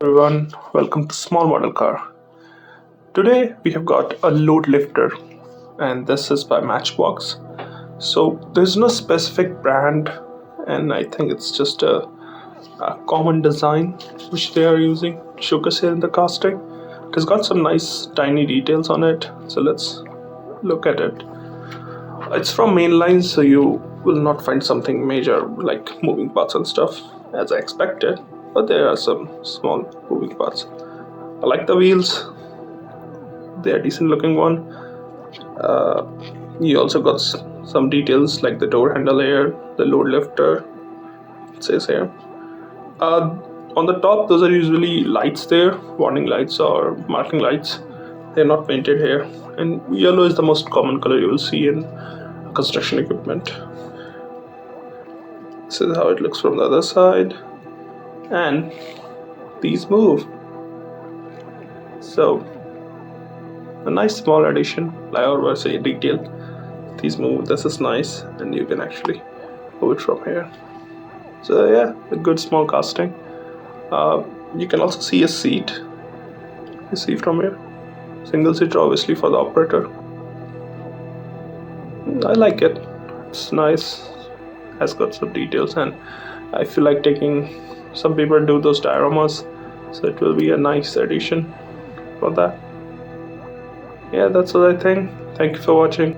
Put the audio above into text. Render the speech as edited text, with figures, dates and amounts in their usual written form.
Everyone, welcome to Small Model Car. Today we have got a load lifter, and this is by Matchbox. So there's no specific brand, and I think it's just a common design which they are using. Showcase here in the casting. It has got some nice tiny details on it. So let's look at it. It's from mainline, so you will not find something major like moving parts and stuff as I expected, but there are some small moving parts. I like the wheels, they are decent looking one. You also got some details like the door handle here, the load lifter, it says here. On the top, those are usually lights there, warning lights or marking lights. They're not painted here, and yellow is the most common color you will see in construction equipment. This is how it looks from the other side, and these move. So a nice small addition, or say detail. These move. This is nice, and you can actually move it from here. So yeah, a good small casting. You can also see a seat. You see from here, single seater obviously for the operator. I like it. It's nice. Has got some details, and I feel like taking some people do those dioramas, so it will be a nice addition for that. Yeah, that's what I think. Thank you for watching.